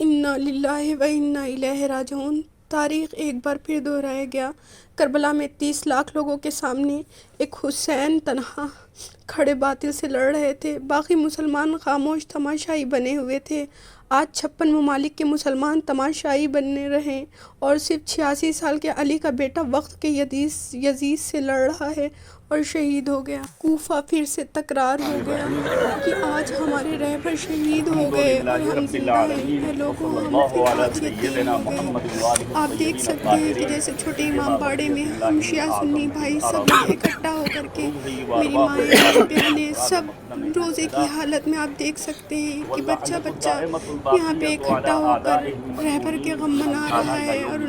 انا للہ و انا الیہ راجعون۔ تاریخ ایک بار پھر دہرایا گیا۔ کربلا میں 30 لاکھ لوگوں کے سامنے ایک حسین تنہا کھڑے باطل سے لڑ رہے تھے۔ باقی مسلمان خاموش تماشائی بنے ہوئے تھے۔ آج 56 ممالک کے مسلمان تماشائی بنے رہے اور صرف 86 سال کے علی کا بیٹا وقت کے یزید سے لڑ رہا ہے اور شہید ہو گیا۔ کوفہ پھر سے تکرار ہو گیا کہ آج ہمارے رہبر شہید ہو گئے اور ہم زندہ ہیں۔ اے لوگوں، ہم آج یتیم ہو گئے۔ آپ دیکھ سکتے ہیں کہ جیسے چھوٹے امام باڑے میں ہم شیعہ سنی بھائی سب لوگ اکٹھا ہو کر کے، میری مائیں، میری بہنیں، سب روزے کی حالت میں آپ دیکھ سکتے ہیں کہ بچہ بچہ یہاں پہ اکٹھا ہو کر رہبر کے غم منا رہا ہے۔ اور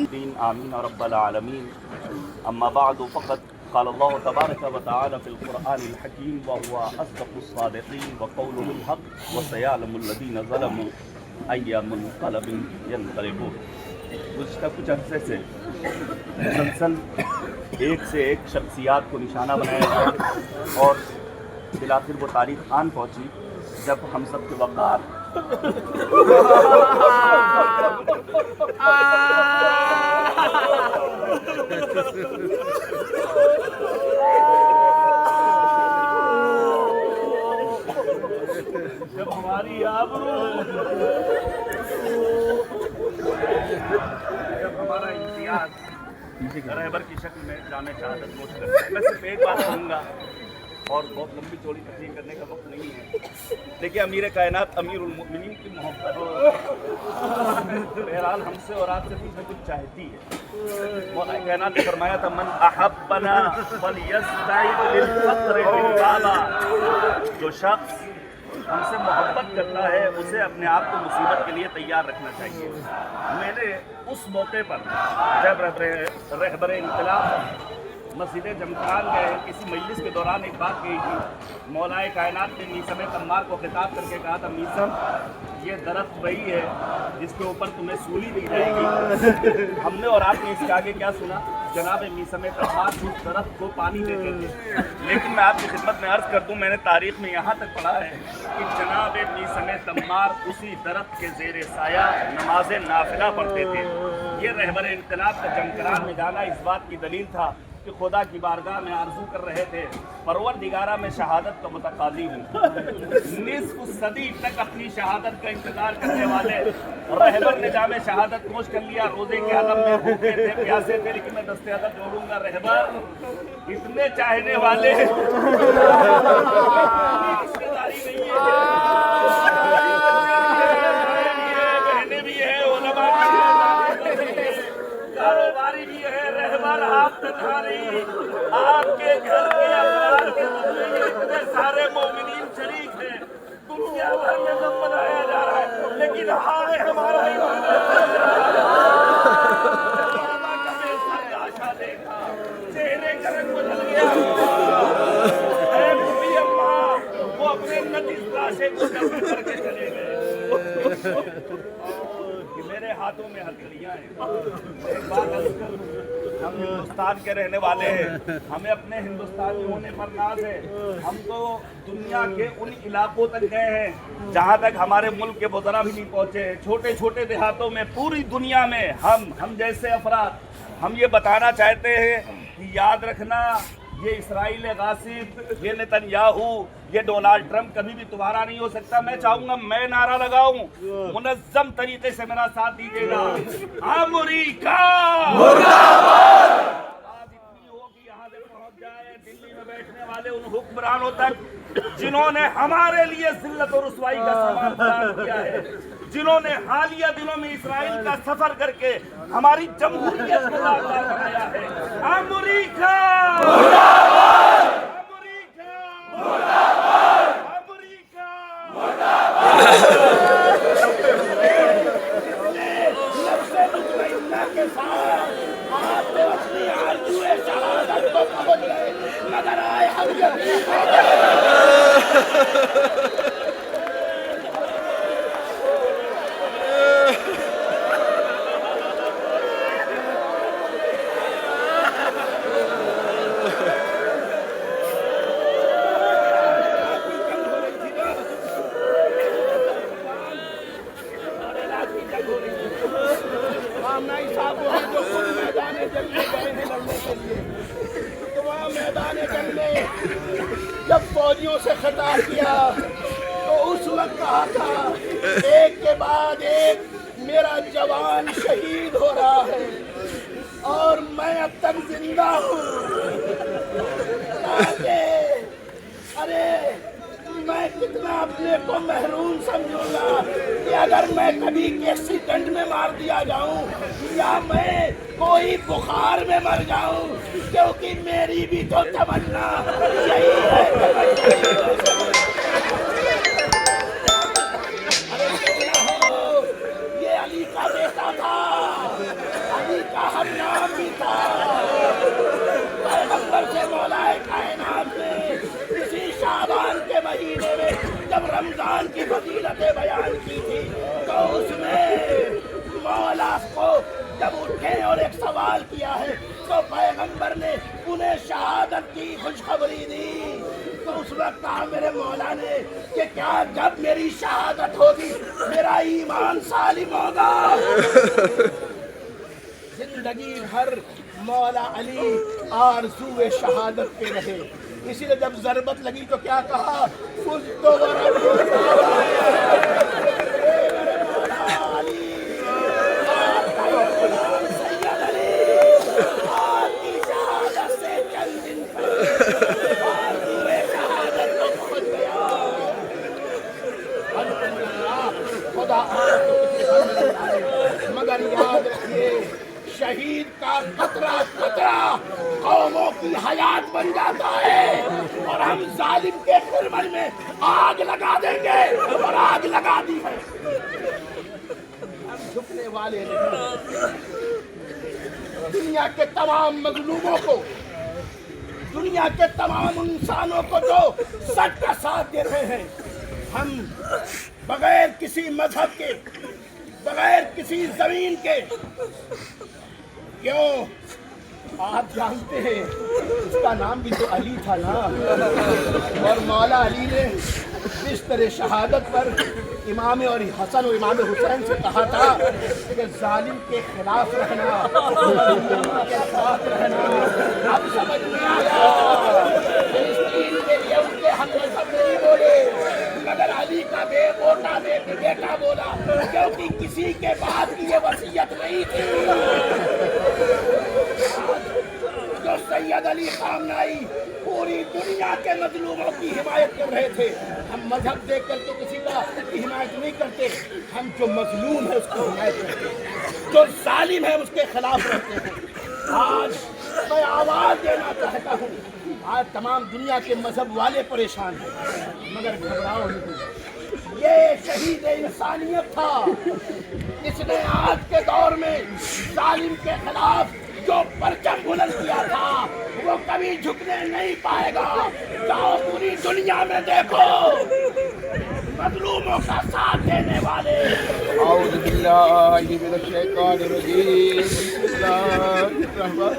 آمین رب العالمین۔ اما بعد فقد قال الله تبارك وتعالى في القرآن الحكيم وهو أصدق الصادقين وقوله الحق وسيعلم الذين ظلموا أي منقلب ينقلبون۔ گزشتہ کچھ عرصے سے مسلسل ایک سے ایک شخصیات کو نشانہ بنایا گیا اور بالآخر وہ تاریخ آن پہنچی جب ہم سب کے وقار جب ہماری آبرو، جب ہمارا امتیاز رہبر کی شکل میں جامع شہادت نوش کرتا ہے۔ میں صرف ایک بات کہوں گا اور بہت لمبی چوڑی تقریر کرنے کا وقت نہیں ہے۔ دیکھیے، امیر کائنات امیر المؤمنین کی محبت بہرحال ہم سے اور آپ سے کچھ نہ کچھ چاہتی ہے۔ مولا کائنات نے فرمایا تھا من احبنا فلیستعد للفقر بالبابا، جو شخص ہم سے محبت کرتا ہے اسے اپنے آپ کو مصیبت کے لیے تیار رکھنا چاہیے۔ میں نے اس موقع پر جب رہبر انقلاب مسجد جمکران گئے، کسی مجلس کے دوران ایک بات کہی تھی، مولا کائنات نے میثم تمار کو خطاب کر کے کہا تھا میثم یہ درخت وہی ہے جس کے اوپر تمہیں سولی دی جائے گی۔ ہم نے اور آپ نے اس کے آگے کیا سنا؟ جناب میثم تمار اس درخت کو پانی دیتے تھے، لیکن میں آپ کی خدمت میں عرض کر دوں میں نے تاریخ میں یہاں تک پڑھا ہے کہ جناب میثم تمار اسی درخت کے زیر سایہ نماز نافلہ پڑھتے تھے۔ یہ رہبر انقلاب کا جمکران میں جانا اس بات کی دلیل تھا کہ خدا کی بارگاہ میں آرزو کر رہے تھے پروردگارہ میں شہادت کا متقاضی ہوں۔ نصف صدی تک اپنی شہادت کا انتظار کرنے والے رہبر نے جامع شہادت نوش کر لیا۔ روزے کے عالم میں بھوکے تھے، پیاسے تھے، لیکن میں دست عدد جوڑوں گا رہبر اتنے چاہنے والے رشتہ داری نہیں ہے، بہنیں بھی ہیں، علماء بھی ہیں، کاروباری بھی ہے، رہبر آپ تنہا نہیں، آپ کے گھر کے افراد کے بدلے اتنے سارے مومنین شریک ہیں۔ دنیا بھر میں غم منایا جا رہا ہے لیکن ہائے ہمارا ایمان دیکھا، چہرے کا رنگ بدل گیا۔ اے بوڑھی اماں، وہ اپنے نجس لاشے کو دفن کر کے چلے گئے۔ میرے ہاتھوں میں ہتھیلیاں ہیں۔ ایک بات عرض کروں، ہم ہندوستان کے رہنے والے ہیں، ہمیں اپنے ہندوستانی ہونے پر ناز ہے۔ ہم تو دنیا کے ان علاقوں تک گئے ہیں جہاں تک ہمارے ملک کے وزراء بھی نہیں پہنچے، چھوٹے چھوٹے دیہاتوں میں، پوری دنیا میں ہم جیسے افراد ہم یہ بتانا چاہتے ہیں کہ یاد رکھنا یہ اسرائیل غاصب، یہ نتنیاہو، یہ ڈونالڈ ٹرمپ کبھی بھی تمہارا نہیں ہو سکتا۔ میں چاہوں گا میں نعرہ لگاؤں، منظم طریقے سے میرا ساتھ دیجیے گا، امریکہ مرد آباد۔ آواز اتنی ہو کہ یہاں سے پہنچ جائے دلی میں بیٹھنے والے ان حکمرانوں تک جنہوں نے ہمارے لیے ذلت و رسوائی کا سامان فراہم کیا ہے، جنہوں نے حالیہ دنوں میں اسرائیل کا سفر کر کے ہماری جمہوریت کو داغدار بنایا ہے۔ امریکہ مرد آباد، امریکہ مرد آباد، امریکہ مرد آباد۔ کے ساتھ آپ نے اپنی آرزو شہادت کو پہنچ گئے، مگر آئے ہم جنگ میں گئے ہیں لڑنے کے لیے، تو وہاں میدان جنگ میں جب فوجیوں سے خطاب کیا تو اس وقت کہا تھا ایک کے بعد ایک میرا جوان شہید ہو رہا ہے اور میں اب تک زندہ ہوں، ارے میں کتنا اپنے کو محروم سمجھوں گا کہ اگر میں کبھی کسی ڈنڈ میں مار دیا جاؤں یا میں کوئی بخار میں مر جاؤں، کیونکہ میری بھی تو تمنا یہی ہے کہ میں شہید ہو جاؤں۔ ارے کیوں نہ ہو، یہ علی کا بیٹا تھا، علی کا ہم نام بھی تھا، پیغمبر سے مولا کائنات نے اسی شعبان کے مہینے میں جب رمضان کی فضیلتیں بیان کی تھی تو اس میں مولا کو جب اٹھے اور ایک سوال کیا ہے تو پیغمبر نے انہیں شہادت کی خوشخبری دی، تو اس وقت کہا میرے مولا نے کہ کیا جب میری شہادت ہوگی میرا ایمان سالم ہوگا؟ زندگی بھر مولا علی آرزو شہادت پہ رہے، اسی لیے جب ضربت لگی تو کیا کہا؟ فزت وربی مگر یاد رکھیے شہید کا قطرہ قطرہ قوموں کی حیات بن جاتا ہے، اور ہم ظالم کے خرمن میں آگ لگا دیں گے اور آگ لگا دی ہے۔ ہم جھکنے والے نہیں، دنیا کے تمام مظلوموں کو، دنیا کے تمام انسانوں کو جو سچ کا ساتھ دے رہے ہیں، ہم بغیر کسی مذہب کے، بغیر کسی زمین کے، کیوں آپ جانتے ہیں اس کا نام بھی تو علی تھا نا، اور مولا علی نے بستر شہادت پر امام اور حسن اور امام حسین سے کہا تھا کہ ظالم کے خلاف رہنا، مظلوم کے ساتھ رہنا۔ اب سمجھ میں آیا فلسطین کے لیے ان کے ہم مذہب نہیں بولے مگر علی کا بیٹا بولا، کیونکہ کسی کے بعد کی یہ وصیت نہیں تھی۔ جو سید علی خامنائی پوری دنیا کے مظلوموں کی حمایت کر رہے تھے، ہم مذہب دیکھ کر کے کسی کا حمایت نہیں کرتے، ہم جو مظلوم ہے اس کی حمایت کرتے ہیں، جو ظالم ہے اس کے خلاف رہتے ہیں۔ آج میں آواز دینا چاہتا ہوں، آج تمام دنیا کے مذہب والے پریشان ہیں، مگر گھبراؤ نہیں، یہ شہید انسانیت تھا، اس نے آج کے دور میں ظالم کے خلاف جو پرچم بلند کیا تھا وہ کبھی جھکنے نہیں پائے گا۔ جاؤ پوری دنیا میں دیکھو مظلوموں کا ساتھ دینے والے۔ اعوذ باللہ من الشیطان الرجیم، بسم اللہ الرحمن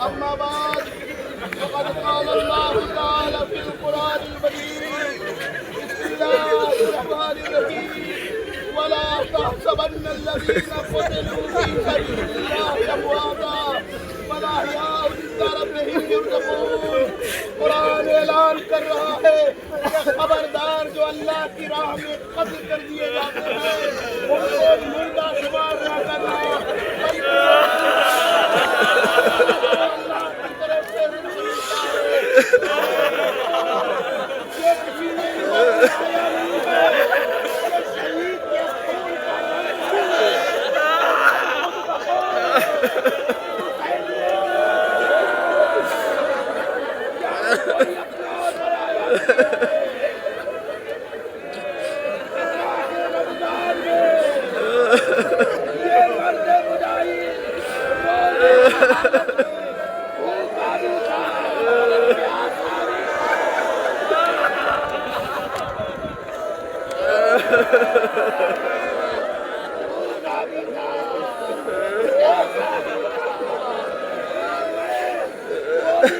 أما بعد فقد قال الله تعالى في القرآن المجيد بسم الله الرحمن الرحيم ولا تحسبن الذين قتلوا في سبيل الله أمواتا بل أحياء عند ربهم يرزقون۔ قرآن اعلان کر رہا ہے کہ خبردار جو اللہ کی راہ میں قتل کر دیے جاتے ہیں ان کو مردہ شمار نہ کرنا،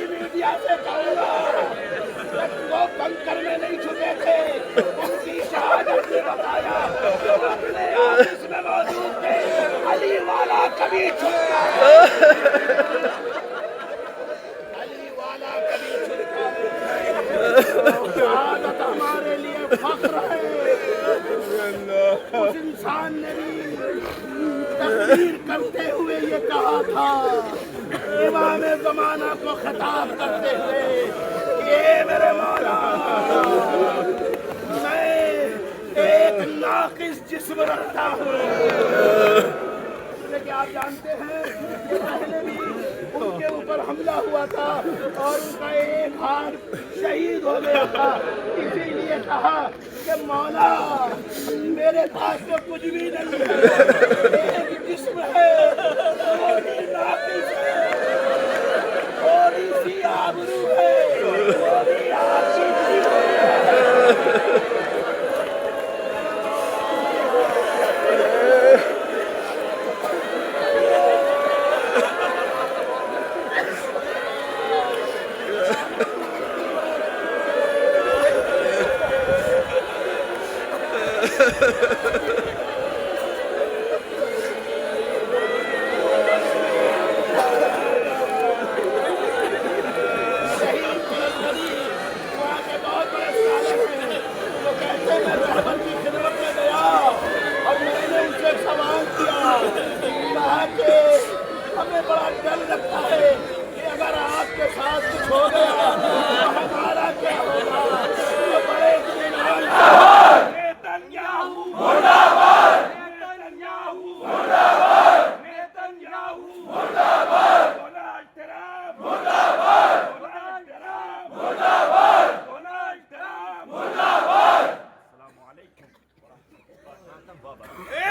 میڈیا سے کہوں گا وہ بنکر میں نہیں چھپے تھے، ان کی شہادت نے بتایا اپنے آفس میں موجود تھے، علی والا کبھی چھپتا ہے، علی والا کبھی چھپتا ہے، شہادت ہمارے لیے فخر ہے۔ اس انسان نے بھی تقریر کرتے ہوئے یہ کہا تھا، امام زمانہ کو خطاب کرتے ہوئے کہ اے میرے مولا، میں ایک ناقص جسم رکھتا ہوں، لیکن آپ جانتے ہیں کہ پہلے بھی ان کے اوپر حملہ ہوا تھا اور ان کا ایک ہاتھ شہید ہو گیا تھا، اسی لیے کہا کہ مولا میرے پاس تو کچھ بھی نہیں ہے، ایک جسم ہے، تھوڑی ناقص ہے، تھوڑی سی آبرو ہے، تھوڑی آشیش ہے۔ ہمیں بڑا ڈر لگتا ہے کہ اگر آپ کے ساتھ کچھ ہو گیا تو ہمارا کیا ہوگا؟ تو بڑے اطمینان نیتنیاہو مرد آباد، نیتنیاہو مرد آباد، نیتنیاہو مرد آباد، ڈونلڈ ٹرمپ مرد آباد، ڈونلڈ ٹرمپ مرد آباد، ڈونلڈ ٹرمپ مرد آباد۔ السلام علیکم ورحمۃ اللہ وبرکاتہ۔